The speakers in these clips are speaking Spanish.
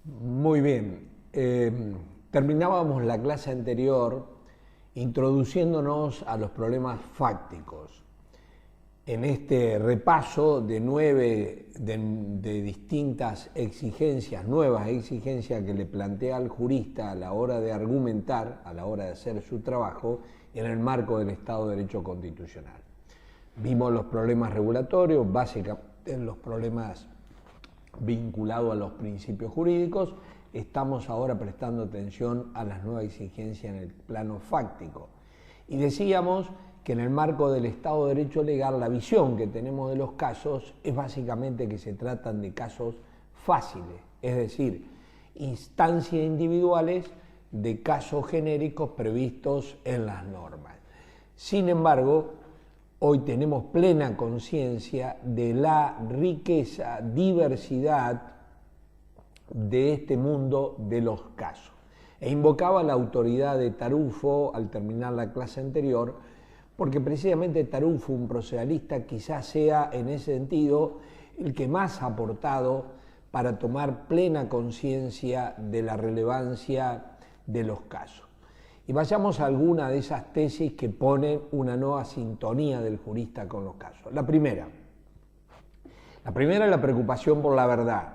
Muy bien. Terminábamos la clase anterior introduciéndonos a los problemas fácticos. En este repaso de 9 de distintas exigencias, nuevas exigencias que le plantea al jurista a la hora de argumentar, a la hora de hacer su trabajo, en el marco del Estado de Derecho Constitucional. Vimos los problemas regulatorios, básicamente los problemas vinculados a los principios jurídicos. Estamos ahora prestando atención a las nuevas exigencias en el plano fáctico. Y decíamos que en el marco del Estado de Derecho legal la visión que tenemos de los casos es básicamente que se tratan de casos fáciles, es decir, instancias individuales de casos genéricos previstos en las normas. Sin embargo, hoy tenemos plena conciencia de la riqueza, diversidad de este mundo de los casos. E invocaba la autoridad de Tarufo al terminar la clase anterior, porque precisamente Tarufo, un proceduralista, quizás sea en ese sentido el que más ha aportado para tomar plena conciencia de la relevancia de los casos. Y vayamos a alguna de esas tesis que ponen una nueva sintonía del jurista con los casos. La primera es la preocupación por la verdad,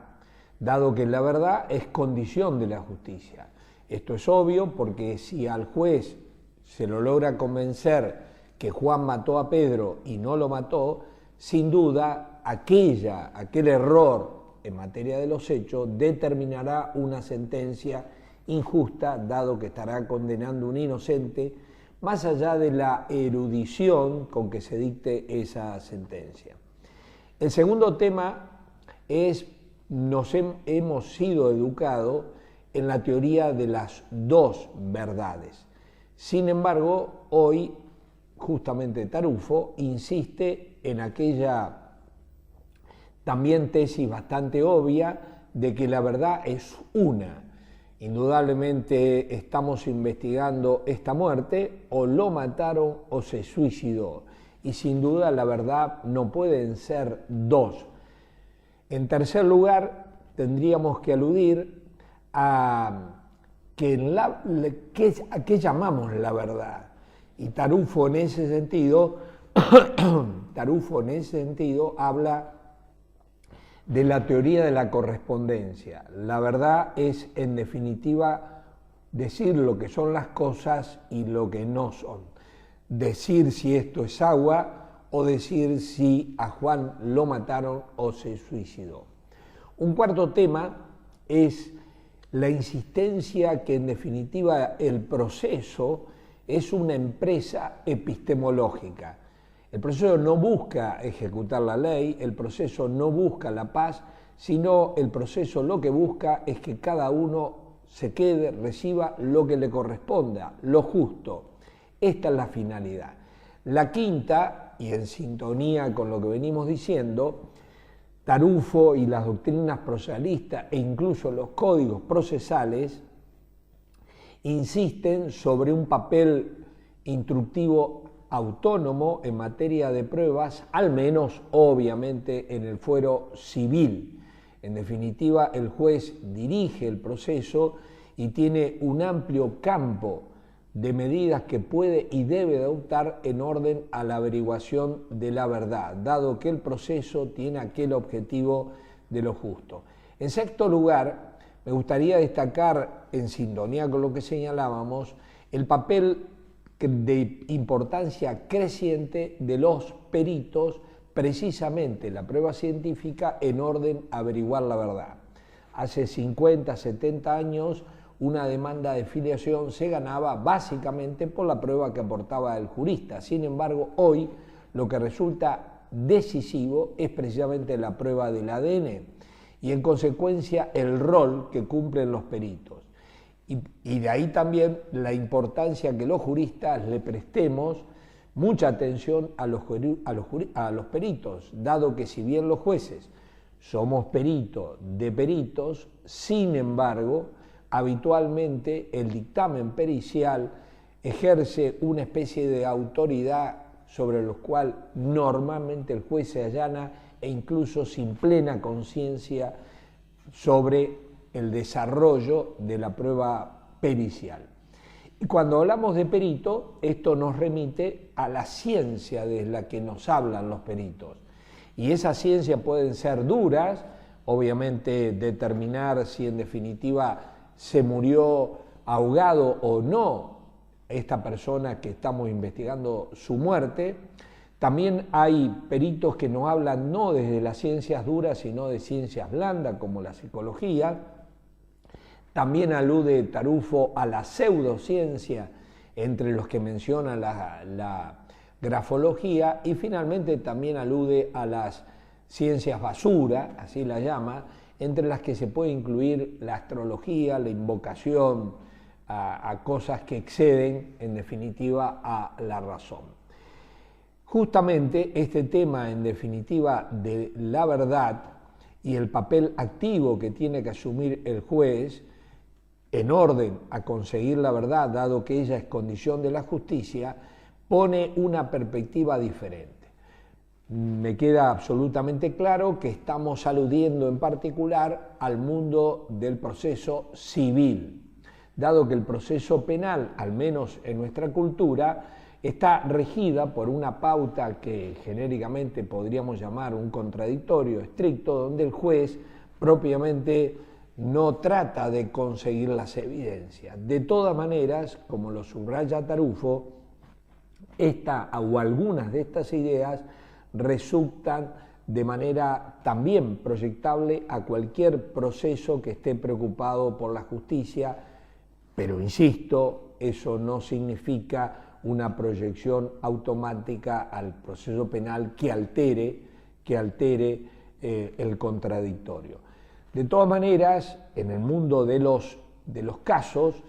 dado que la verdad es condición de la justicia. Esto es obvio porque si al juez se lo logra convencer que Juan mató a Pedro y no lo mató, sin duda aquel error en materia de los hechos determinará una sentencia injusta, dado que estará condenando a un inocente, más allá de la erudición con que se dicte esa sentencia. El segundo tema es, hemos sido educados en la teoría de las dos verdades. Sin embargo, hoy justamente Tarufo insiste en aquella también tesis bastante obvia de que la verdad es una. Indudablemente estamos investigando esta muerte, o lo mataron o se suicidó. Y sin duda la verdad no pueden ser dos. En tercer lugar, tendríamos que aludir a qué llamamos la verdad. Y Tarufo en ese sentido, habla de la teoría de la correspondencia. La verdad es, en definitiva, decir lo que son las cosas y lo que no son. Decir si esto es agua o decir si a Juan lo mataron o se suicidó. Un cuarto tema es la insistencia que, en definitiva, el proceso es una empresa epistemológica. El proceso no busca ejecutar la ley, el proceso no busca la paz, sino el proceso lo que busca es que cada uno se quede, reciba lo que le corresponda, lo justo. Esta es la finalidad. La quinta, y en sintonía con lo que venimos diciendo, Tarufo y las doctrinas procesalistas e incluso los códigos procesales insisten sobre un papel instructivo autónomo en materia de pruebas, al menos obviamente en el fuero civil. En definitiva, el juez dirige el proceso y tiene un amplio campo de medidas que puede y debe adoptar en orden a la averiguación de la verdad, dado que el proceso tiene aquel objetivo de lo justo. En sexto lugar, me gustaría destacar, en sintonía con lo que señalábamos, el papel de importancia creciente de los peritos, precisamente la prueba científica, en orden a averiguar la verdad. Hace 50, 70 años, una demanda de filiación se ganaba básicamente por la prueba que aportaba el jurista. Sin embargo, hoy lo que resulta decisivo es precisamente la prueba del ADN y, en consecuencia, el rol que cumplen los peritos. Y de ahí también la importancia que los juristas le prestemos mucha atención a los peritos, dado que, si bien los jueces somos peritos de peritos, sin embargo, habitualmente el dictamen pericial ejerce una especie de autoridad sobre los cuales normalmente el juez se allana, e incluso sin plena conciencia sobre el desarrollo de la prueba pericial. Y cuando hablamos de perito, esto nos remite a la ciencia de la que nos hablan los peritos. Y esas ciencias pueden ser duras, obviamente determinar si en definitiva se murió ahogado o no esta persona que estamos investigando su muerte. También hay peritos que nos hablan no desde las ciencias duras, sino de ciencias blandas, como la psicología. También alude Tarufo a la pseudociencia, entre los que menciona la grafología, y finalmente también alude a las ciencias basura, así la llama, entre las que se puede incluir la astrología, la invocación, a cosas que exceden, en definitiva, a la razón. Justamente este tema, en definitiva, de la verdad y el papel activo que tiene que asumir el juez en orden a conseguir la verdad, dado que ella es condición de la justicia, pone una perspectiva diferente. Me queda absolutamente claro que estamos aludiendo en particular al mundo del proceso civil, dado que el proceso penal, al menos en nuestra cultura, está regida por una pauta que genéricamente podríamos llamar un contradictorio estricto, donde el juez propiamente no trata de conseguir las evidencias. De todas maneras, como lo subraya Tarufo, esta o algunas de estas ideas resultan de manera también proyectable a cualquier proceso que esté preocupado por la justicia, pero insisto, eso no significa una proyección automática al proceso penal que altere el contradictorio. De todas maneras, en el mundo de los casos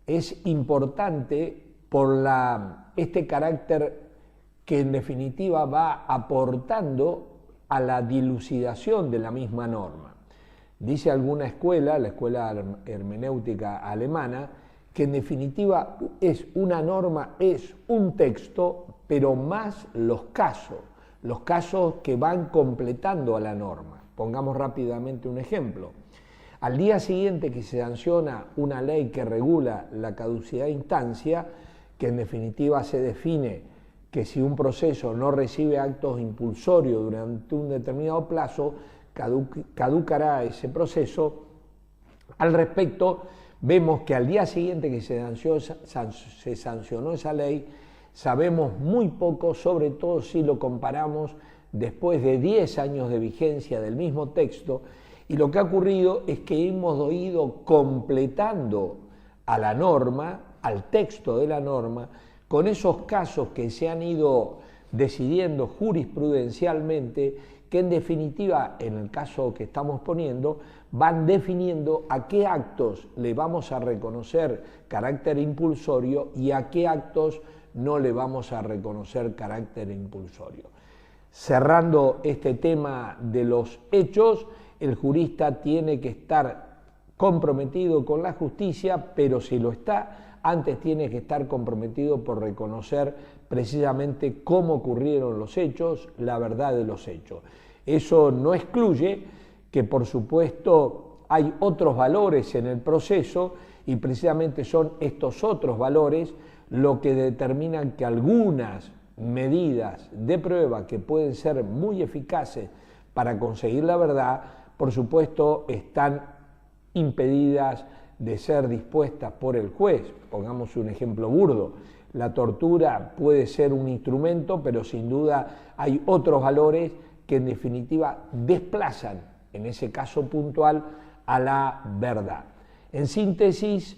es importante por este carácter que en definitiva va aportando a la dilucidación de la misma norma. Dice alguna escuela, la escuela hermenéutica alemana, que en definitiva es una norma, es un texto, pero más los casos que van completando a la norma. Pongamos rápidamente un ejemplo. Al día siguiente que se sanciona una ley que regula la caducidad de instancia, que en definitiva se define que si un proceso no recibe actos impulsorios durante un determinado plazo, caducará ese proceso. Al respecto, vemos que al día siguiente que se sancionó esa ley, sabemos muy poco, sobre todo si lo comparamos después de 10 años de vigencia del mismo texto, y lo que ha ocurrido es que hemos ido completando a la norma, al texto de la norma, con esos casos que se han ido decidiendo jurisprudencialmente, que en definitiva, en el caso que estamos poniendo, van definiendo a qué actos le vamos a reconocer carácter impulsorio y a qué actos no le vamos a reconocer carácter impulsorio. Cerrando este tema de los hechos, el jurista tiene que estar comprometido con la justicia, pero si lo está, antes tiene que estar comprometido por reconocer precisamente cómo ocurrieron los hechos, la verdad de los hechos. Eso no excluye que, por supuesto, hay otros valores en el proceso y precisamente son estos otros valores lo que determinan que algunas medidas de prueba que pueden ser muy eficaces para conseguir la verdad, por supuesto, están impedidas de ser dispuestas por el juez. Pongamos un ejemplo burdo. La tortura puede ser un instrumento, pero sin duda hay otros valores que en definitiva desplazan, en ese caso puntual, a la verdad. En síntesis,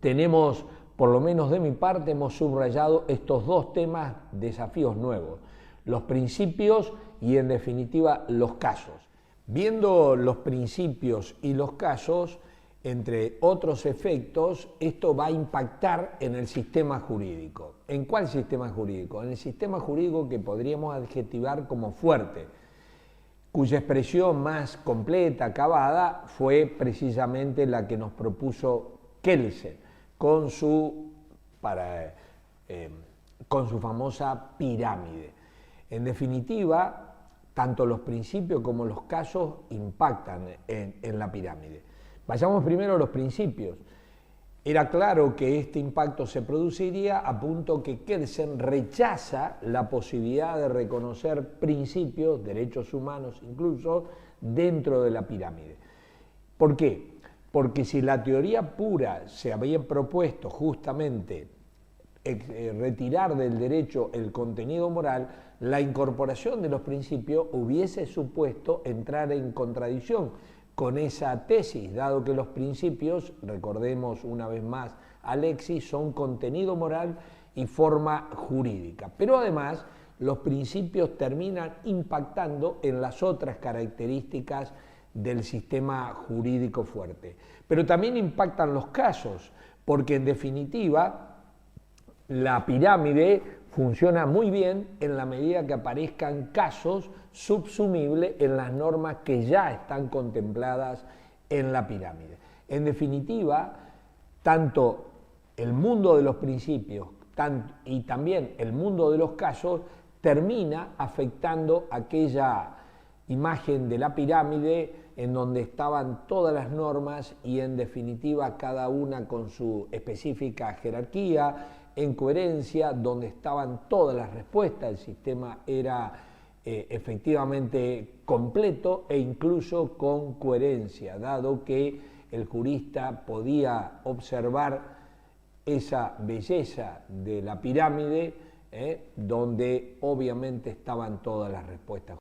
tenemos, por lo menos de mi parte, hemos subrayado estos dos temas, desafíos nuevos, los principios y en definitiva los casos. Viendo los principios y los casos, entre otros efectos, esto va a impactar en el sistema jurídico. ¿En cuál sistema jurídico? En el sistema jurídico que podríamos adjetivar como fuerte, cuya expresión más completa, acabada, fue precisamente la que nos propuso Kelsen con su famosa pirámide. En definitiva, tanto los principios como los casos impactan en la pirámide. Vayamos primero a los principios. Era claro que este impacto se produciría a punto que Kelsen rechaza la posibilidad de reconocer principios, derechos humanos incluso, dentro de la pirámide. ¿Por qué? Porque si la teoría pura se había propuesto justamente retirar del derecho el contenido moral, la incorporación de los principios hubiese supuesto entrar en contradicción con esa tesis, dado que los principios, recordemos una vez más a Alexis, son contenido moral y forma jurídica. Pero además, los principios terminan impactando en las otras características del sistema jurídico fuerte. Pero también impactan los casos, porque en definitiva, la pirámide funciona muy bien en la medida que aparezcan casos subsumibles en las normas que ya están contempladas en la pirámide. En definitiva, tanto el mundo de los principios y también el mundo de los casos termina afectando aquella imagen de la pirámide en donde estaban todas las normas y en definitiva cada una con su específica jerarquía, en coherencia, donde estaban todas las respuestas. El sistema era efectivamente completo e incluso con coherencia, dado que el jurista podía observar esa belleza de la pirámide, donde obviamente estaban todas las respuestas.